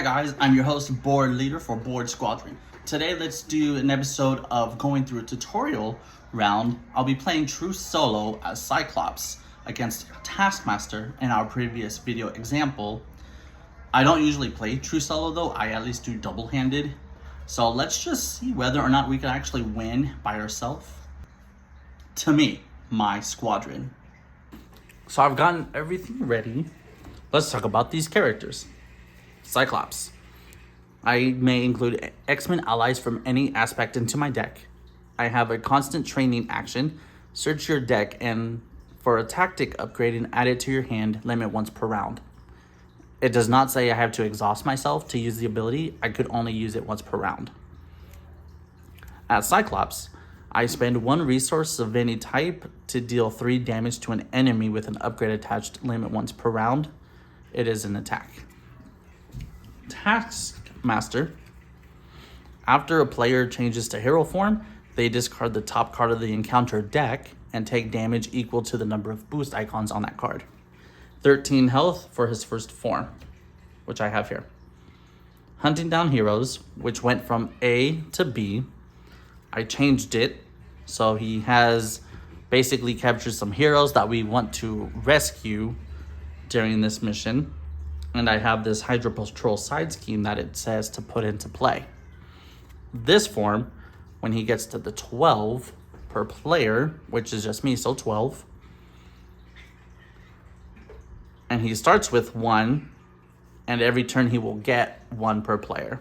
Hi guys, I'm your host, Board Leader for Board Squadron. Today let's do an episode of going through a tutorial round. I'll be playing true solo as Cyclops against Taskmaster in our previous video example. I don't usually play true solo though, I at least do double-handed. So let's just see whether or not we can actually win by ourselves. To me, my squadron. So I've gotten everything ready. Let's talk about these characters. Cyclops. I may include X-Men allies from any aspect into my deck. I have a constant training action. Search your deck and for a tactic upgrade and add it to your hand, limit once per round. It does not say I have to exhaust myself to use the ability. I could only use it once per round. As Cyclops, I spend one resource of any type to deal 3 damage to an enemy with an upgrade attached, limit once per round. It is an attack. Taskmaster. After a player changes to hero form, they discard the top card of the encounter deck and take damage equal to the number of boost icons on that card. 13 health for his first form, which I have here. Hunting down heroes, which went from A to B. I changed it, so he has basically captured some heroes that we want to rescue during this mission. And I have this Hydra Patrol side scheme that it says to put into play. This form, when he gets to the 12 per player, which is just me, so 12. And he starts with 1, and every turn he will get 1 per player.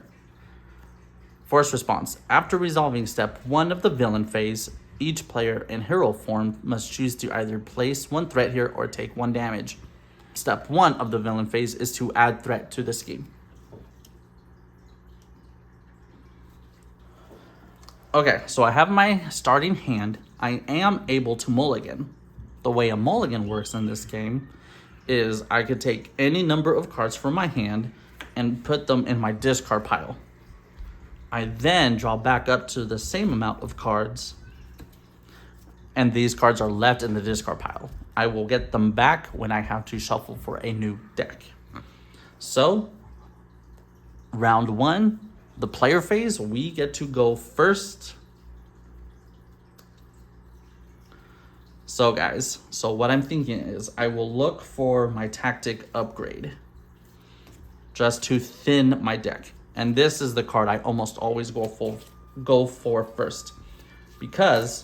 Force response. After resolving step 1 of the villain phase, each player in hero form must choose to either place 1 threat here or take 1 damage. Step 1 of the villain phase is to add threat to the scheme. Okay, so I have my starting hand. I am able to mulligan. The way a mulligan works in this game is I could take any number of cards from my hand and put them in my discard pile. I then draw back up to the same amount of cards, and these cards are left in the discard pile. I will get them back when I have to shuffle for a new deck. So, round 1, the player phase, we get to go first. So guys, what I'm thinking is I will look for my tactic upgrade just to thin my deck. And this is the card I almost always go for first, because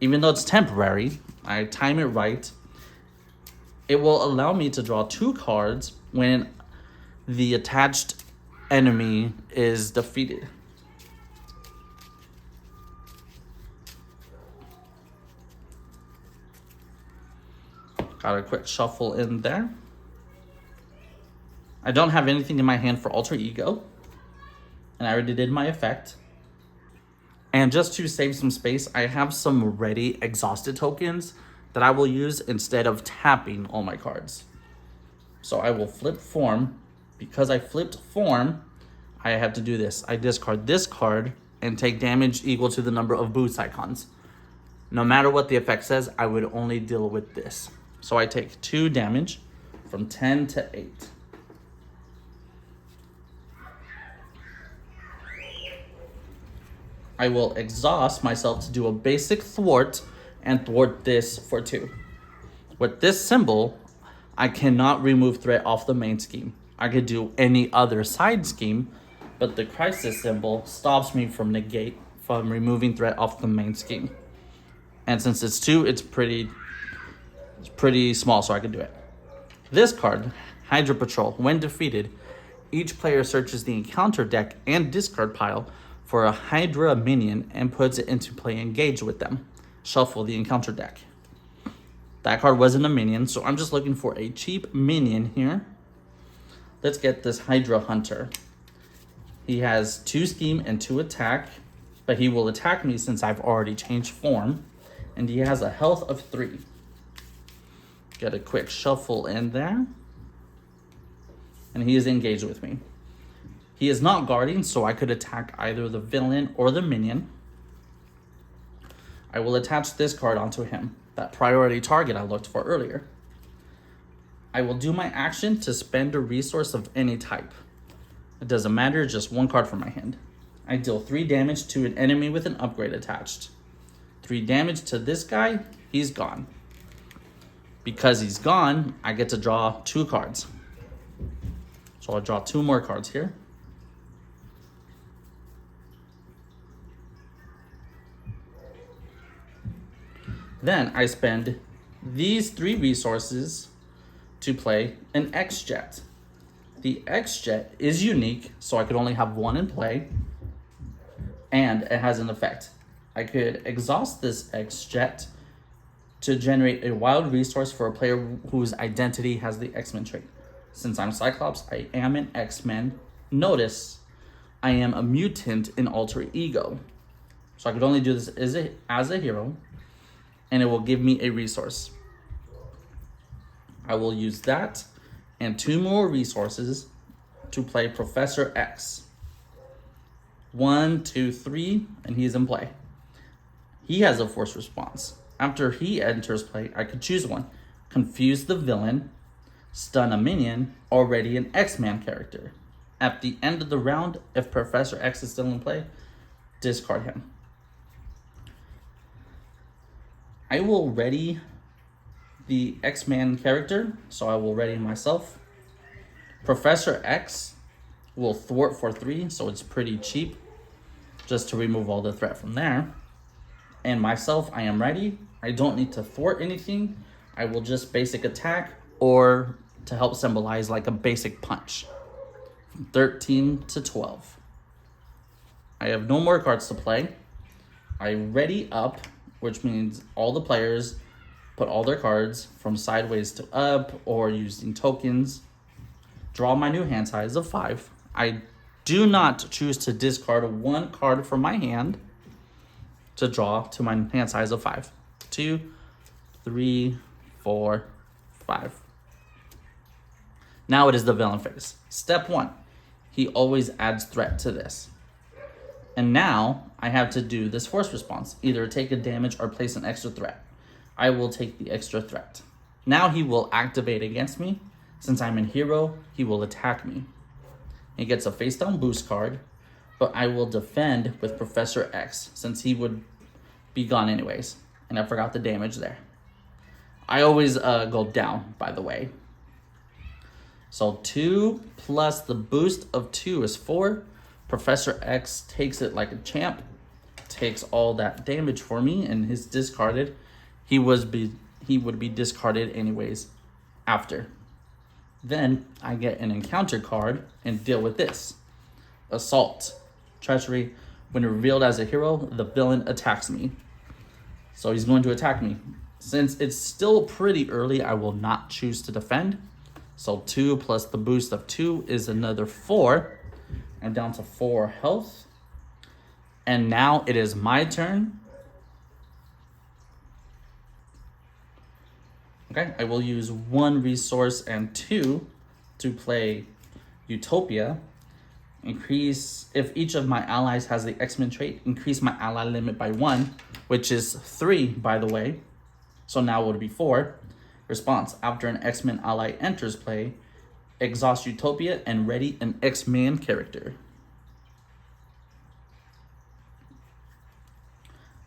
even though it's temporary, I time it right, it will allow me to draw 2 cards when the attached enemy is defeated. Got a quick shuffle in there. I don't have anything in my hand for alter ego, and I already did my effect. And just to save some space, I have some ready exhausted tokens that I will use instead of tapping all my cards. So I will flip form. Because I flipped form, I have to do this. I discard this card and take damage equal to the number of boost icons. No matter what the effect says, I would only deal with this. So I take 2 damage from 10 to 8. I will exhaust myself to do a basic thwart and thwart this for 2. With this symbol, I cannot remove threat off the main scheme. I could do any other side scheme, but the crisis symbol stops me from removing threat off the main scheme. And since it's 2, it's pretty small, so I can do it. This card, Hydra Patrol, when defeated, each player searches the encounter deck and discard pile for a Hydra minion and puts it into play engaged with them. Shuffle the encounter deck. That card wasn't a minion, so I'm just looking for a cheap minion here. Let's get this Hydra Hunter. He has 2 scheme and 2 attack, but he will attack me since I've already changed form, and he has a health of 3. Get a quick shuffle in there, and he is engaged with me. He is not guarding, so I could attack either the villain or the minion. I will attach this card onto him, that priority target I looked for earlier. I will do my action to spend a resource of any type. It doesn't matter, just one card from my hand. I deal 3 damage to an enemy with an upgrade attached. 3 damage to this guy, he's gone. Because he's gone, I get to draw 2 cards. So I'll draw 2 more cards here. Then I spend these 3 resources to play an X-Jet. The X-Jet is unique, so I could only have 1 in play, and it has an effect. I could exhaust this X-Jet to generate a wild resource for a player whose identity has the X-Men trait. Since I'm Cyclops, I am an X-Men. Notice, I am a mutant in alter ego. So I could only do this as a hero, and it will give me a resource. I will use that and 2 more resources to play Professor X. 1, 2, 3, and he's in play. He has a force response. After he enters play, I could choose one. Confuse the villain, stun a minion, already an X-Man character. At the end of the round, if Professor X is still in play, discard him. I will ready the X-Man character, so I will ready myself. Professor X will thwart for 3, so it's pretty cheap, just to remove all the threat from there. And myself, I am ready. I don't need to thwart anything. I will just basic attack, or to help symbolize like a basic punch. From 13 to 12. I have no more cards to play. I ready up, which means all the players put all their cards from sideways to up or using tokens. Draw my new hand size of 5. I do not choose to discard 1 card from my hand to draw to my hand size of 5. 2, 3, 4, 5. Now it is the villain phase. Step 1. He always adds threat to this. And now I have to do this force response. Either take a damage or place an extra threat. I will take the extra threat. Now he will activate against me. Since I'm a hero, he will attack me. He gets a face down boost card, but I will defend with Professor X since he would be gone anyways. And I forgot the damage there. I always go down, by the way. So 2 plus the boost of 2 is 4. Professor X takes it like a champ, takes all that damage for me, and is discarded. He would be discarded anyways after. Then I get an encounter card and deal with this. Assault. Treachery. When revealed as a hero, the villain attacks me. So he's going to attack me. Since it's still pretty early, I will not choose to defend. So 2 plus the boost of 2 is another 4. I'm down to 4 health. And now it is my turn. Okay, I will use 1 resource and 2 to play Utopia. Increase, if each of my allies has the X-Men trait, increase my ally limit by 1, which is 3, by the way. So now it would be 4. Response, after an X-Men ally enters play, exhaust Utopia and ready an X-Man character.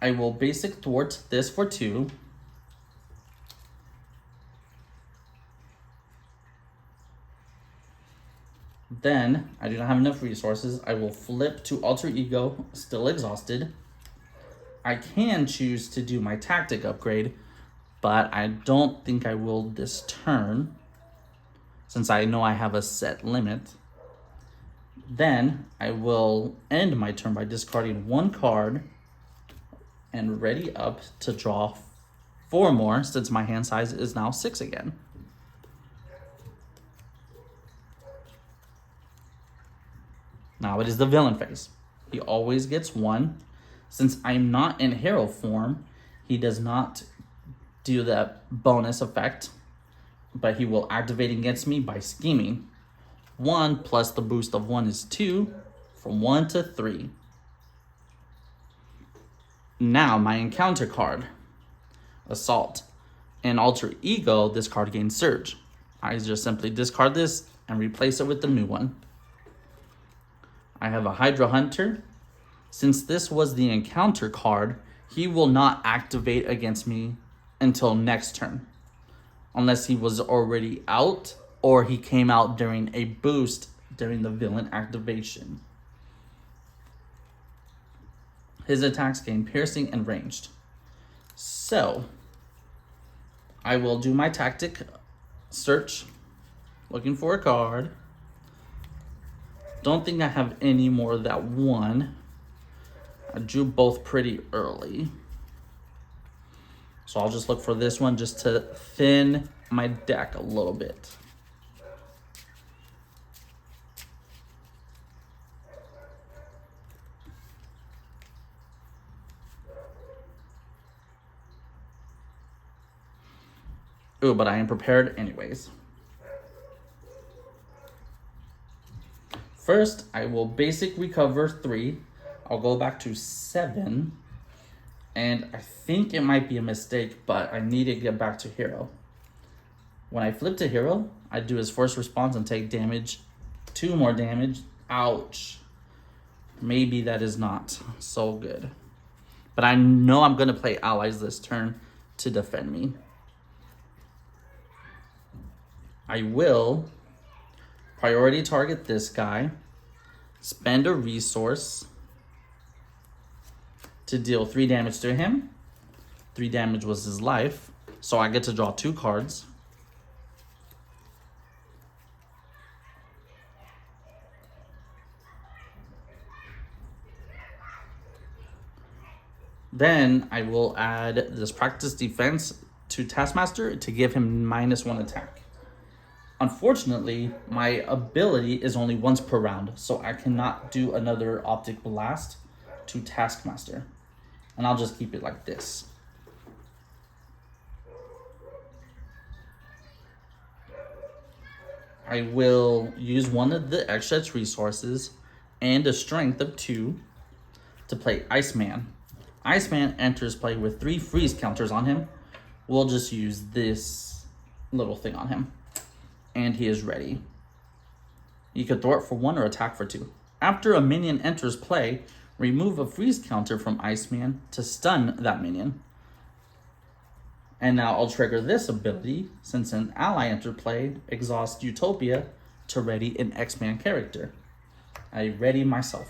I will basic thwart this for 2. Then, I do not have enough resources. I will flip to Alter Ego, still exhausted. I can choose to do my tactic upgrade, but I don't think I will this turn, since I know I have a set limit. Then, I will end my turn by discarding 1 card and ready up to draw 4 more, since my hand size is now 6 again. Now it is the villain phase. He always gets 1. Since I'm not in hero form, he does not do that bonus effect, but he will activate against me by scheming. 1 plus the boost of 1 is 2, from 1 to 3. Now my encounter card, Assault. In Alter Ego, this card gains Surge. I just simply discard this and replace it with the new one. I have a Hydra Hunter. Since this was the encounter card, he will not activate against me until next turn. Unless he was already out or he came out during a boost during the villain activation. His attacks gain piercing and ranged. So, I will do my tactic search, looking for a card. Don't think I have any more of that one. I drew both pretty early. So I'll just look for this one just to thin my deck a little bit. Ooh, but I am prepared anyways. First, I will basic recover 3. I'll go back to 7. And I think it might be a mistake, but I need to get back to hero. When I flip to hero, I do his first response and take damage. 2 more damage. Ouch. Maybe that is not so good. But I know I'm going to play allies this turn to defend me. I will priority target this guy, spend a resource to deal 3 damage to him. 3 damage was his life, so I get to draw 2 cards. Then I will add this practice defense to Taskmaster to give him -1 attack. Unfortunately, my ability is only once per round, so I cannot do another Optic Blast to Taskmaster. And I'll just keep it like this. I will use one of the extra resources and a strength of 2 to play Iceman. Iceman enters play with 3 freeze counters on him. We'll just use this little thing on him. And he is ready. You could thwart for 1 or attack for 2. After a minion enters play, remove a freeze counter from Iceman to stun that minion. And now I'll trigger this ability since an ally entered play, exhaust Utopia to ready an X-Man character. I ready myself.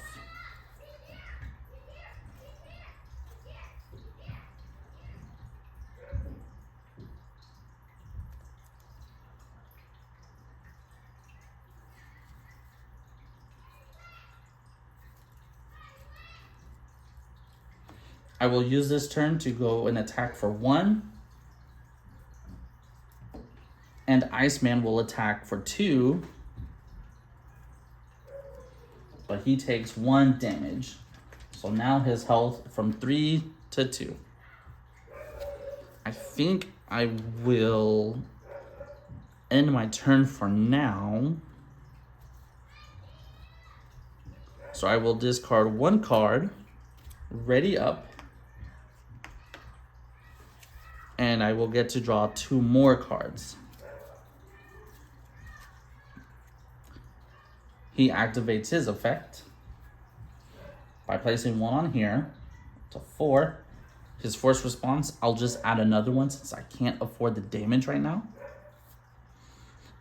I will use this turn to go and attack for 1. And Iceman will attack for 2. But he takes 1 damage. So now his health from 3 to 2. I think I will end my turn for now. So I will discard 1 card, ready up. And I will get to draw 2 more cards. He activates his effect by placing 1 on here to 4. His first response, I'll just add another one since I can't afford the damage right now.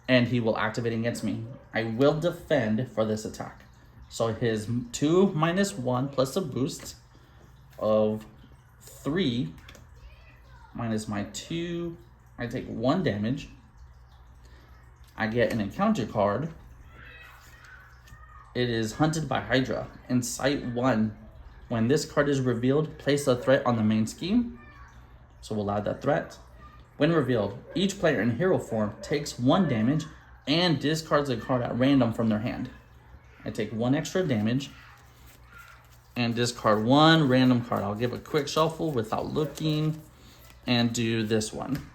And he will activate against me. I will defend for this attack. So his 2 -1 plus a boost of 3 minus my 2, I take 1 damage. I get an encounter card. It is Hunted by Hydra. In Site 1, when this card is revealed, place a threat on the main scheme. So we'll add that threat. When revealed, each player in hero form takes 1 damage and discards a card at random from their hand. I take 1 extra damage and discard 1 random card. I'll give a quick shuffle without looking and do this one.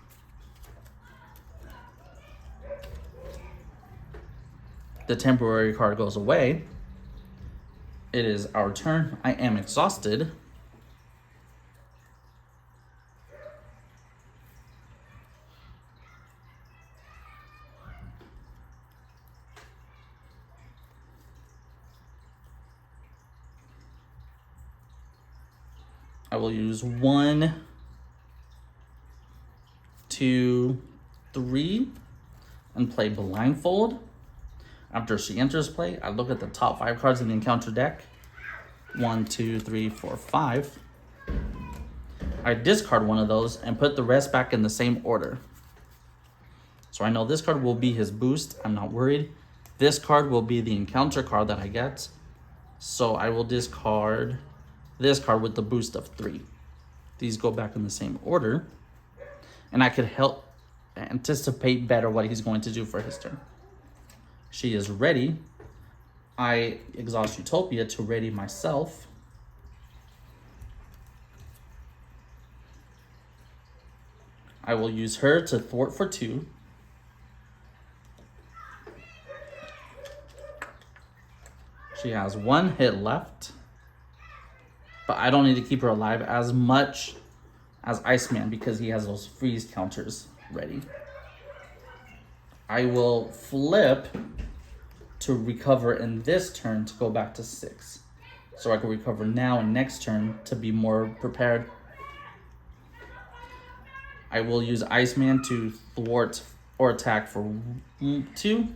The temporary card goes away. It is our turn. I am exhausted. I will use 1, 2, 3, and play Blindfold. After she enters play, I look at the top 5 cards in the encounter deck. 1, 2, 3, 4, 5. I discard one of those and put the rest back in the same order. So I know this card will be his boost. I'm not worried. This card will be the encounter card that I get. So I will discard this card with the boost of 3. These go back in the same order. And I could help anticipate better what he's going to do for his turn. She is ready. I exhaust Utopia to ready myself. I will use her to thwart for 2. She has 1 hit left. But I don't need to keep her alive as much as Iceman because he has those freeze counters ready. I will flip to recover in this turn to go back to 6. So I can recover now and next turn to be more prepared. I will use Iceman to thwart or attack for 2.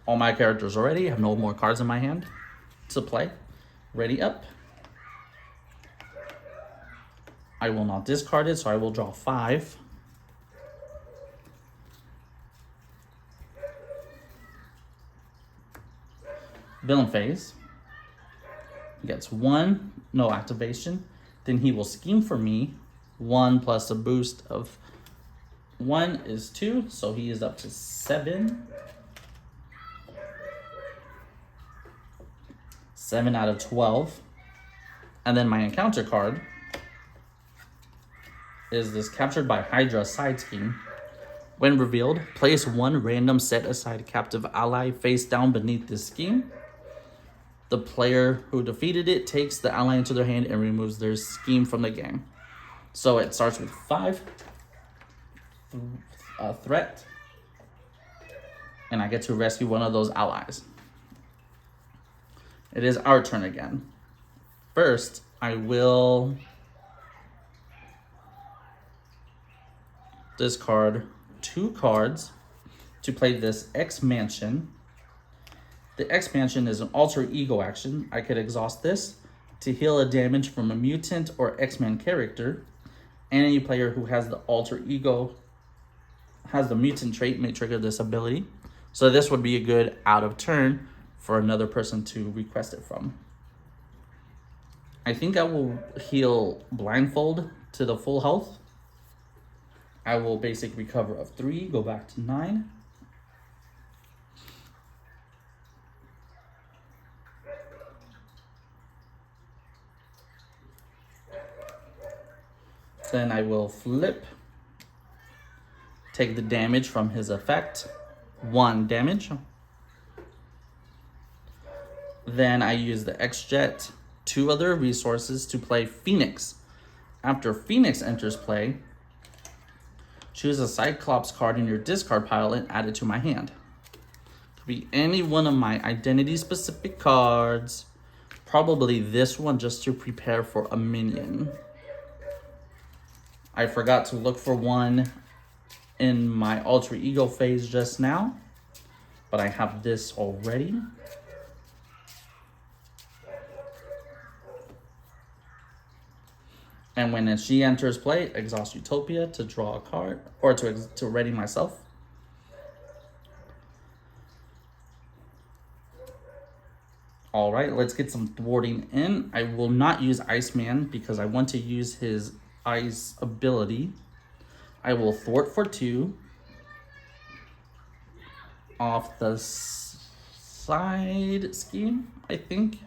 All my characters are ready. I have no more cards in my hand to play. Ready up. I will not discard it, so I will draw 5. Villain phase. He gets 1, no activation. Then he will scheme for me. 1 plus a boost of 1 is 2, so he is up to 7. 7 out of 12. And then my encounter card is this Captured by Hydra side scheme. When revealed, place 1 random set aside captive ally face down beneath this scheme. The player who defeated it takes the ally into their hand and removes their scheme from the game. So it starts with 5 threat, and I get to rescue one of those allies. It is our turn again. First, I will discard 2 cards to play this X-Mansion. The X-Mansion is an alter ego action. I could exhaust this to heal a damage from a mutant or X-Men character. Any player who has the alter ego has the mutant trait may trigger this ability. So this would be a good out of turn for another person to request it from. I think I will heal Blindfold to the full health. I will basic recover of 3, go back to 9. Then I will flip, take the damage from his effect, 1 damage. Then I use the X-Jet, 2 other resources to play Phoenix. After Phoenix enters play, choose a Cyclops card in your discard pile and add it to my hand. It could be any one of my identity-specific cards. Probably this one just to prepare for a minion. I forgot to look for one in my alter ego phase just now, but I have this already. And when she enters play, exhaust Utopia to draw a card, or to ready myself. All right, let's get some thwarting in. I will not use Iceman because I want to use his ice ability. I will thwart for 2 off the side scheme, I think.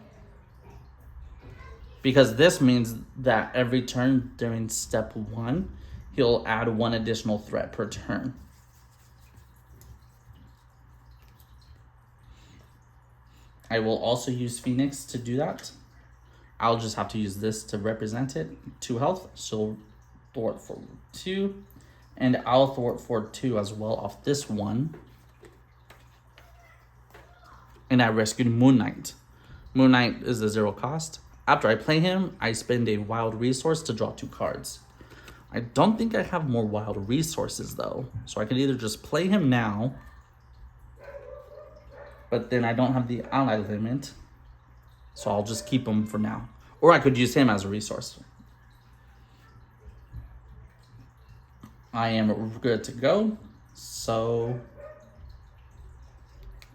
Because this means that every turn during step 1, he'll add 1 additional threat per turn. I will also use Phoenix to do that. I'll just have to use this to represent it. 2 health, she'll thwart for 2. And I'll thwart for 2 as well off this one. And I rescued Moon Knight. Moon Knight is a 0 cost. After I play him, I spend a wild resource to draw 2 cards. I don't think I have more wild resources though. So I could either just play him now, but then I don't have the ally limit. So I'll just keep him for now. Or I could use him as a resource. I am good to go. So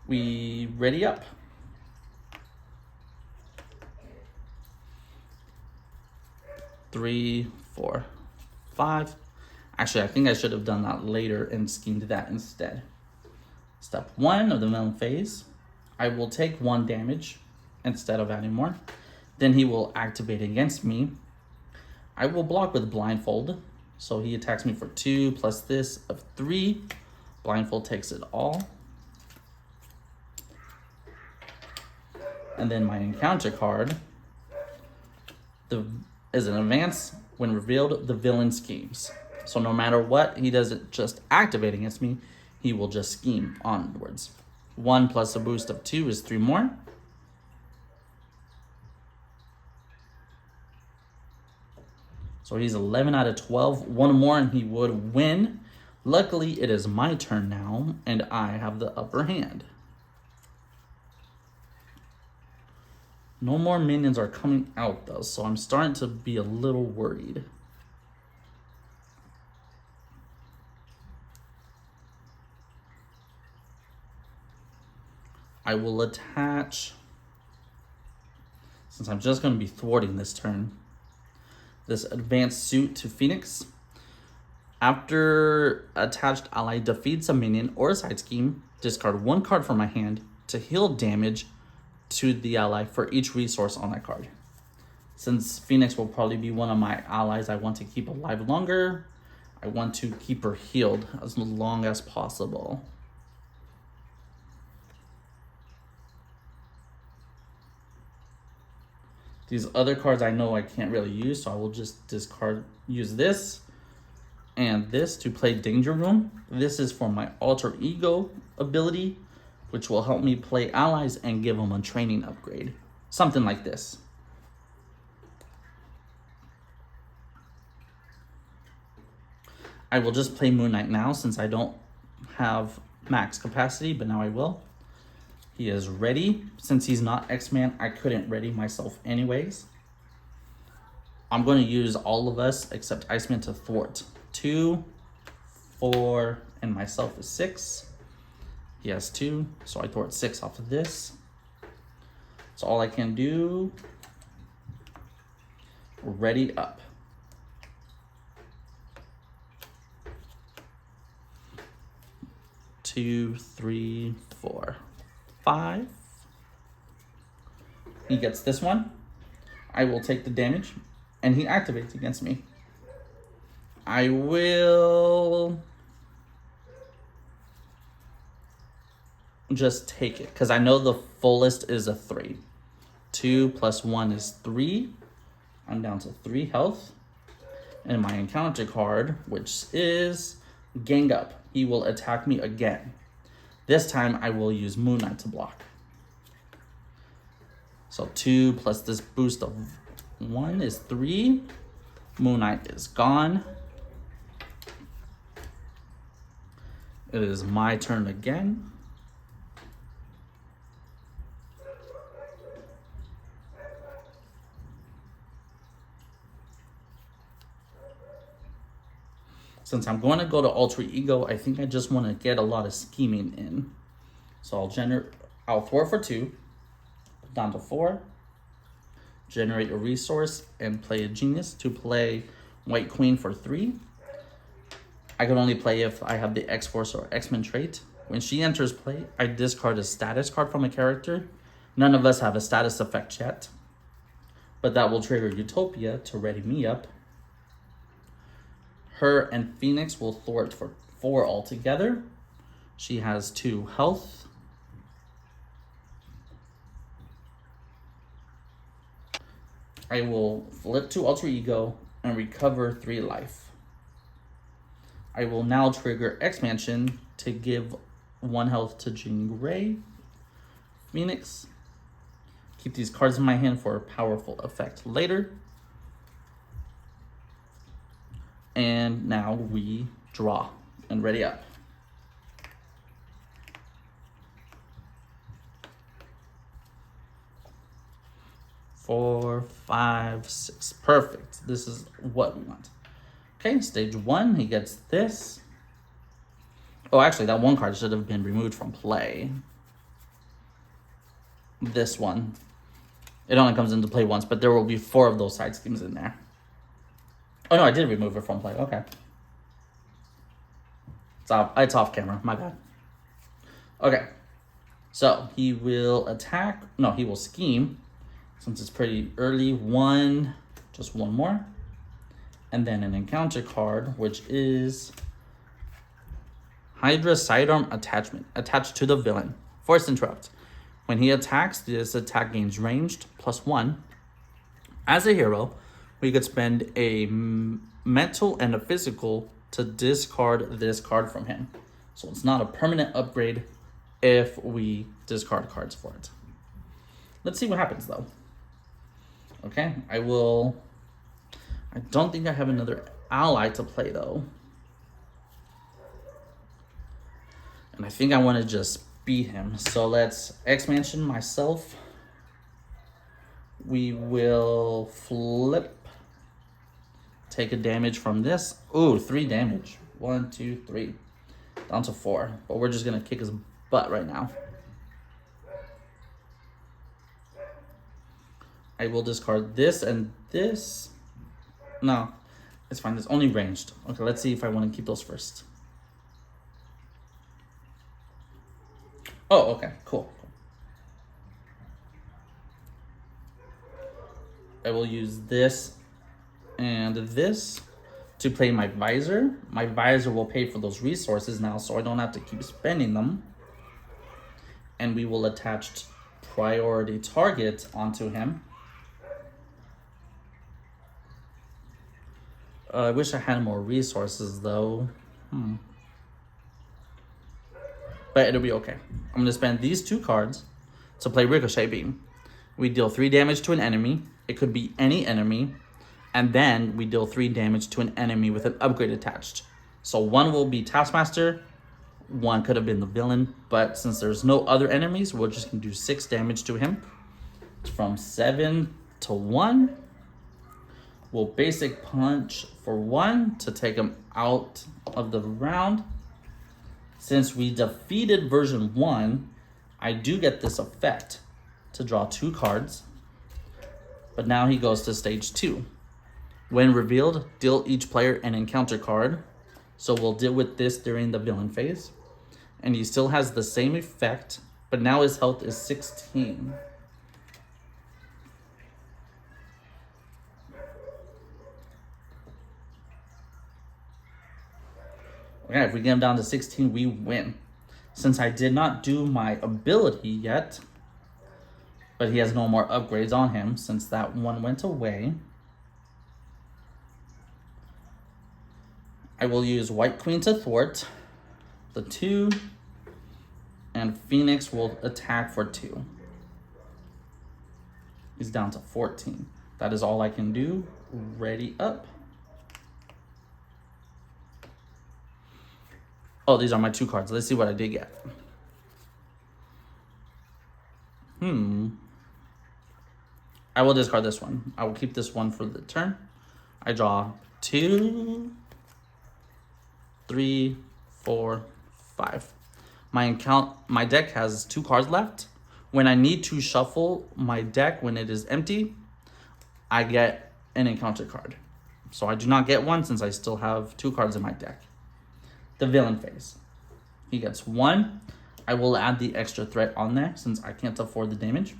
we ready up. Three, 4, 5. Actually, I think I should have done that later and schemed that instead. Step 1 of the villain phase. I will take 1 damage instead of adding more. Then he will activate against me. I will block with blindfold. So he attacks me for 2 plus this of 3. Blindfold takes it all. And then my encounter card is an advance when revealed the villain schemes. So no matter what, he doesn't just activate against me, he will just scheme onwards. 1 plus a boost of 2 is 3 more. So he's 11 out of 12. 1 more and he would win. Luckily, it is my turn now, and I have the upper hand. No more minions are coming out though, so I'm starting to be a little worried. I will attach, since I'm just going to be thwarting this turn, this advanced suit to Phoenix. After attached ally defeats a minion or a side scheme, discard 1 card from my hand to heal damage to the ally for each resource on that card. Since Phoenix will probably be one of my allies I want to keep alive longer, I want to keep her healed as long as possible. These other cards I know I can't really use, so I will just use this and this to play Danger Room. This is for my alter ego ability, which will help me play allies and give them a training upgrade. Something like this. I will just play Moon Knight now since I don't have max capacity, but now I will. He is ready. Since he's not X-Man, I couldn't ready myself anyways. I'm going to use all of us except Iceman to thwart. 2, 4, and myself is 6. He has 2, so I thwart 6 off of this. So all I can do, ready up. Two, 3, 4, 5. He gets this one. I will take the damage, and he activates against me. I will just take it, because I know the fullest is a 3. 2 plus 1 is 3. I'm down to 3 health. And my encounter card, which is Gang Up. He will attack me again. This time I will use Moon Knight to block. So 2 plus this boost of 1 is 3. Moon Knight is gone. It is my turn again. Since I'm going to go to Alter Ego, I think I just want to get a lot of scheming in. So I'll thwart for 2, put down to 4, generate a resource, and play a genius to play White Queen for 3. I can only play if I have the X-Force or X-Men trait. When she enters play, I discard a status card from a character. None of us have a status effect yet, but that will trigger Utopia to ready me up. Her and Phoenix will thwart for 4 altogether. She has 2 health. I will flip to Alter Ego and recover 3 life. I will now trigger Expansion to give 1 health to Jean Grey. Phoenix, Keep these cards in my hand for a powerful effect later. And now we draw and ready up. Four, five, six. Perfect. This is what we want. Okay, stage one, he gets this. Oh, actually, that one card should have been removed from play. This one. It only comes into play once, but there will be 4 of those side schemes in there. Oh, no, I did remove it from play. Okay. It's off camera. My bad. Okay. So, he will attack. No, he will scheme. Since it's pretty early. Just one more. And then an encounter card, which is Hydra Sidearm Attachment. Attached to the villain. Force Interrupt. When he attacks, this attack gains ranged +1. As a hero, we could spend a mental and a physical to discard this card from him. So it's not a permanent upgrade if we discard cards for it. Let's see what happens though. Okay, I don't think I have another ally to play though. And I think I want to just beat him. So let's X-Mansion myself. We will flip. Take a damage from this. Ooh, 3 damage. 1, 2, 3. Down to 4. But we're just going to kick his butt right now. I will discard this and this. No, it's fine. It's only ranged. Okay, let's see if I want to keep those first. Oh, okay, cool. I will use this and this to play my visor. My visor will pay for those resources now, so I don't have to keep spending them. And we will attach priority target onto him. I wish I had more resources though. But it'll be okay. I'm going to spend these 2 cards to play Ricochet Beam. We deal 3 damage to an enemy. It could be any enemy. And then we deal 3 damage to an enemy with an upgrade attached. So 1 will be Taskmaster. 1 could have been the villain. But since there's no other enemies, we're just going to do 6 damage to him. From 7 to 1. We'll basic punch for 1 to take him out of the round. Since we defeated version 1, I do get this effect to draw 2 cards. But now he goes to stage 2. When revealed, deal each player an encounter card. So we'll deal with this during the villain phase. And he still has the same effect, but now his health is 16. Okay, if we get him down to 16, we win. Since I did not do my ability yet, but he has no more upgrades on him since that one went away, I will use White Queen to thwart the 2, and Phoenix will attack for 2. He's down to 14. That is all I can do. Ready up. Oh, these are my 2 cards. Let's see what I did get. I will discard this one. I will keep this one for the turn. I draw 2, 3, 4, 5. My deck has 2 cards left. When I need to shuffle my deck when it is empty, I get an encounter card. So I do not get one since I still have 2 cards in my deck. The villain phase. He gets 1. I will add the extra threat on there since I can't afford the damage.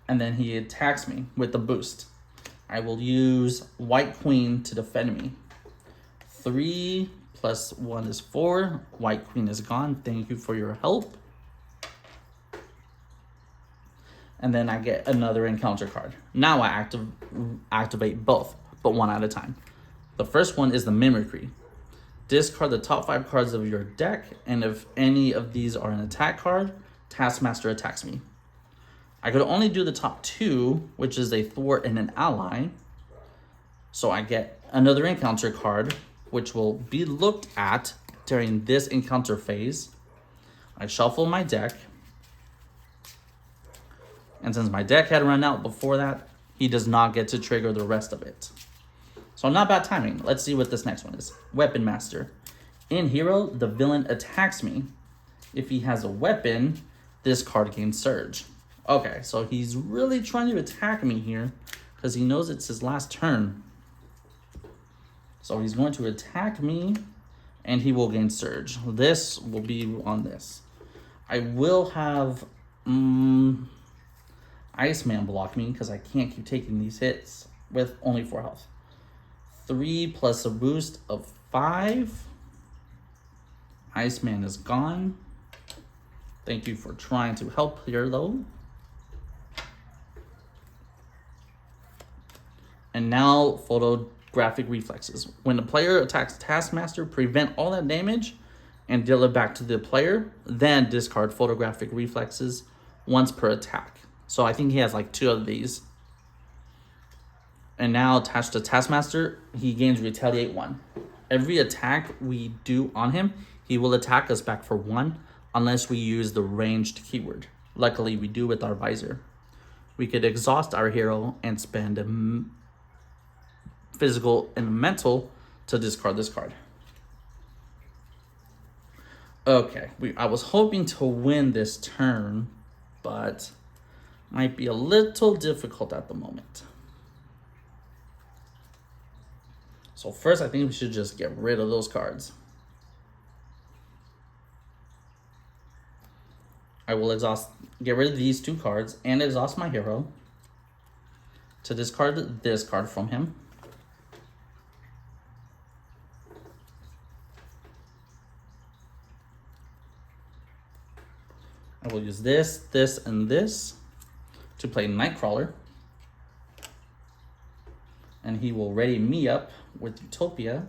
And then he attacks me with the boost. I will use White Queen to defend me. 3 plus 1 is 4. White Queen is gone. Thank you for your help. And then I get another encounter card. Now I activate both, but one at a time. The first one is the Mimicry. Discard the top 5 cards of your deck, and if any of these are an attack card, Taskmaster attacks me. I could only do the top two, which is a thwart and an ally. So I get another encounter card, which will be looked at during this encounter phase. I shuffle my deck. And since my deck had run out before that, he does not get to trigger the rest of it. So not bad timing. Let's see what this next one is. Weapon Master. In Hero, the villain attacks me. If he has a weapon, this card gains Surge. Okay, so he's really trying to attack me here because he knows it's his last turn. So he's going to attack me and he will gain Surge. This will be on this. I will have Iceman block me because I can't keep taking these hits with only 4 health. 3 plus a boost of 5. Iceman is gone. Thank you for trying to help here though. And now photographic reflexes. When the player attacks Taskmaster, prevent all that damage and deal it back to the player. Then discard photographic reflexes once per attack. So I think he has like 2 of these. And now attached to Taskmaster, he gains Retaliate 1. Every attack we do on him, he will attack us back for 1 unless we use the ranged keyword. Luckily, we do with our visor. We could exhaust our hero and spend physical and mental to discard this card. Okay, I was hoping to win this turn, but might be a little difficult at the moment. So first, I think we should just get rid of those cards. I will get rid of these 2 cards and exhaust my hero to discard this card from him. I will use this, this, and this to play Nightcrawler. And he will ready me up with Utopia.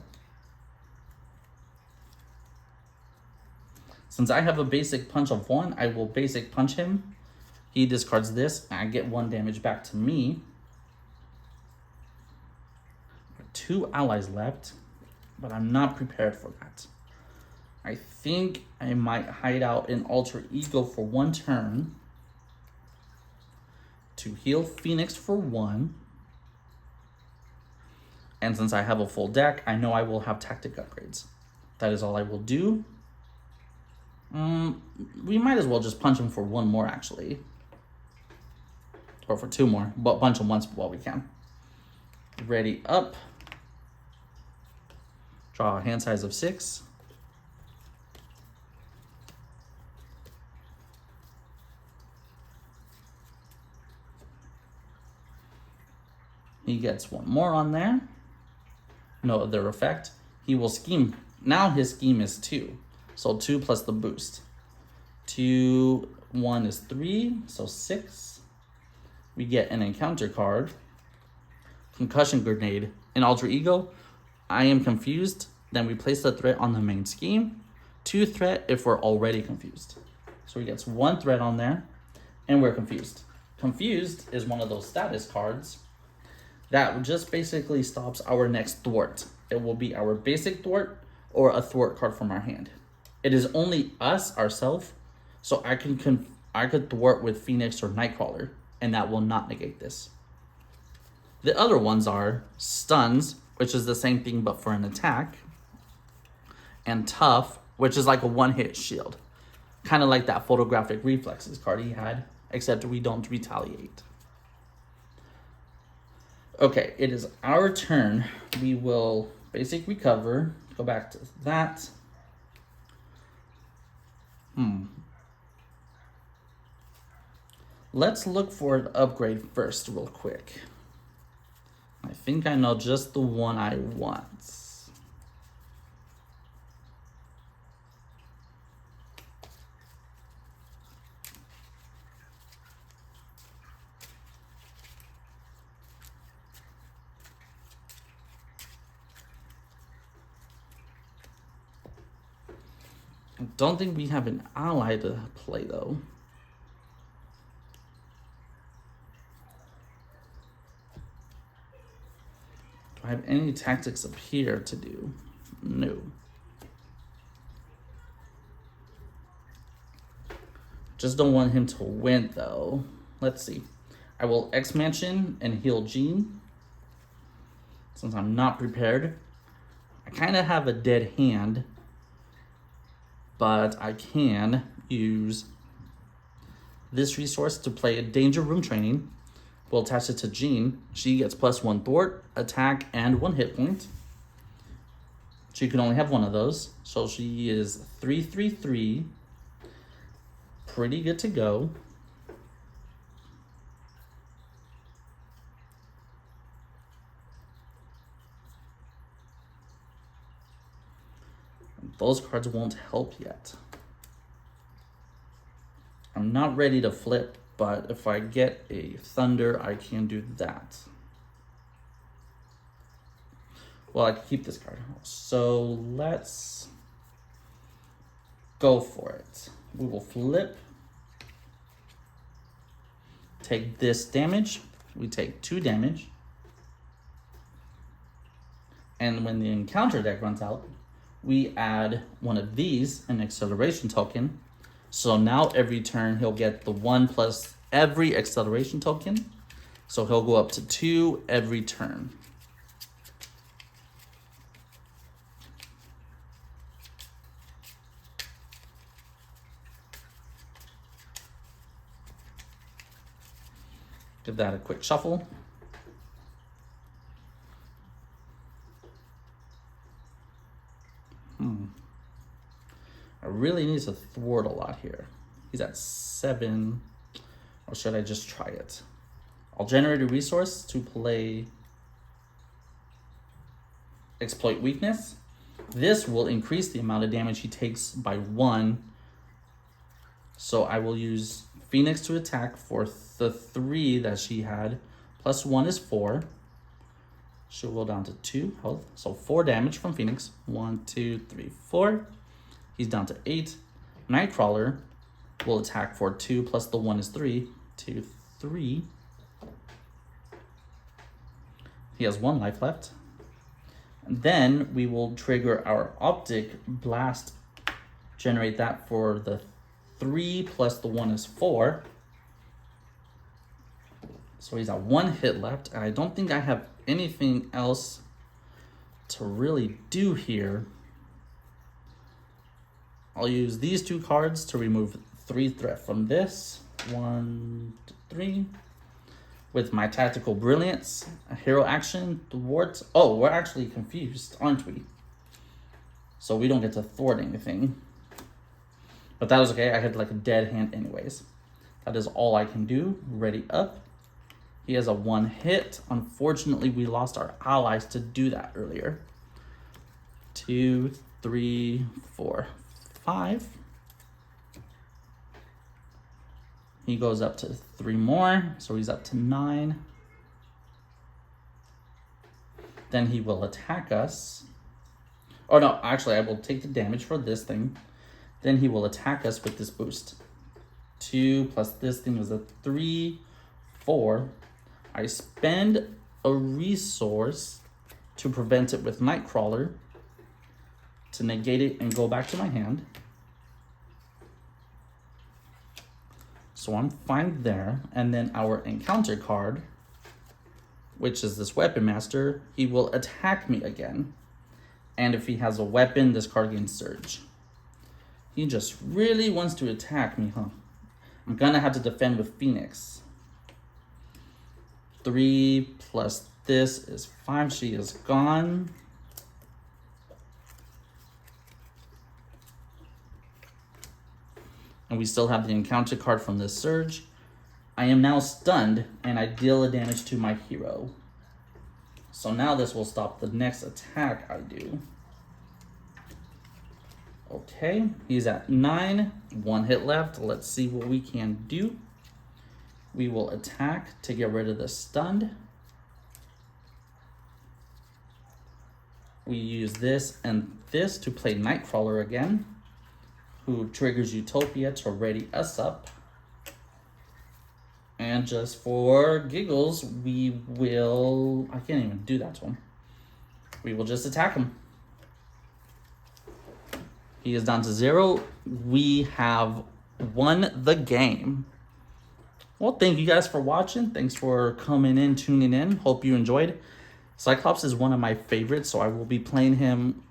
Since I have a basic punch of 1, I will basic punch him. He discards this, and I get 1 damage back to me. 2 allies left, but I'm not prepared for that. I think I might hide out in Alter Ego for 1 turn to heal Phoenix for 1. And since I have a full deck, I know I will have tactic upgrades. That is all I will do. We might as well just punch him for 1 more, actually. Or for 2 more, but punch him once while we can. Ready up. Draw a hand size of 6. He gets 1 more on there. No other effect. He will scheme. Now his scheme is 2. So 2 plus the boost. 2, 1 is 3, so 6. We get an encounter card. Concussion Grenade. In Alter Ego, I am confused. Then we place the threat on the main scheme. 2 threat if we're already confused. So he gets 1 threat on there, and we're confused. Confused is one of those status cards that just basically stops our next thwart. It will be our basic thwart or a thwart card from our hand. It is only us, ourselves, so I could thwart with Phoenix or Nightcrawler, and that will not negate this. The other ones are Stuns, which is the same thing but for an attack, and Tough, which is like a 1-hit shield. Kind of like that Photographic Reflexes card he had, except we don't retaliate. Okay, it is our turn. We will basic recover. Go back to that. Let's look for an upgrade first real quick. I think I know just the one I want. I don't think we have an ally to play though. I have any tactics up here to do? No. Just don't want him to win, though. Let's see. I will X-Mansion and heal Jean. Since I'm not prepared. I kind of have a dead hand. But I can use this resource to play a Danger Room Training. We'll attach it to Jean. She gets +1 thwart, attack, and 1 hit point. She can only have one of those. So she is 3/3/3. Pretty good to go. Those cards won't help yet. I'm not ready to flip, but if I get a Thunder, I can do that. Well, I can keep this card. So let's go for it. We will flip. Take this damage. We take 2 damage. And when the encounter deck runs out, we add one of these, an acceleration token. So now every turn he'll get the 1 plus every acceleration token. So he'll go up to 2 every turn. Give that a quick shuffle. I really need to thwart a lot here. He's at 7, or should I just try it? I'll generate a resource to play Exploit Weakness. This will increase the amount of damage he takes by 1. So I will use Phoenix to attack for the 3 that she had. +1 is 4. She'll go down to 2 health. So 4 damage from Phoenix. 1, 2, 3, 4. He's down to 8. Nightcrawler will attack for 2 plus the 1 is 3. 2, 3. He has 1 life left. And then we will trigger our Optic Blast. Generate that for the 3 plus the 1 is 4. So he's at 1 hit left. And I don't think I have anything else to really do here. I'll use these 2 cards to remove 3 threat from this. 1, 2, 3. With my Tactical Brilliance, a hero action, thwart. Oh, we're actually confused, aren't we? So we don't get to thwart anything. But that was okay. I had like a dead hand anyways. That is all I can do. Ready up. He has a 1 hit. Unfortunately, we lost our allies to do that earlier. 2, 3, 4, 5. He goes up to 3 more, so he's up to 9. Then he will attack us. Oh no, actually I will take the damage for this thing. Then he will attack us with this boost. 2 plus this thing was a 3, 4. I spend a resource to prevent it with Nightcrawler to negate it and go back to my hand. So I'm fine there. And then our encounter card, which is this Weapon Master, he will attack me again. And if he has a weapon, this card gains Surge. He just really wants to attack me, huh? I'm gonna have to defend with Phoenix. 3 plus this is 5. She is gone. And we still have the encounter card from this Surge. I am now stunned, and I deal a damage to my hero. So now this will stop the next attack I do. Okay, he's at 9. 1 hit left. Let's see what we can do. We will attack to get rid of the stunned. We use this and this to play Nightcrawler again, who triggers Utopia to ready us up. And just for giggles, we will... I can't even do that to him. we will just attack him. He is down to 0. We have won the game. Well, thank you guys for watching. Thanks for coming in, tuning in. Hope you enjoyed. Cyclops is one of my favorites, so I will be playing him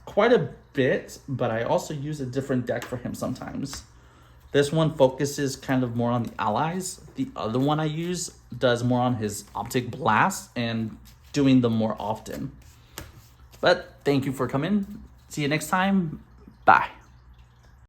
quite a bit, but I also use a different deck for him sometimes. This one focuses kind of more on the allies. The other one I use does more on his optic blast and doing them more often. But thank you for coming. See you next time. Bye.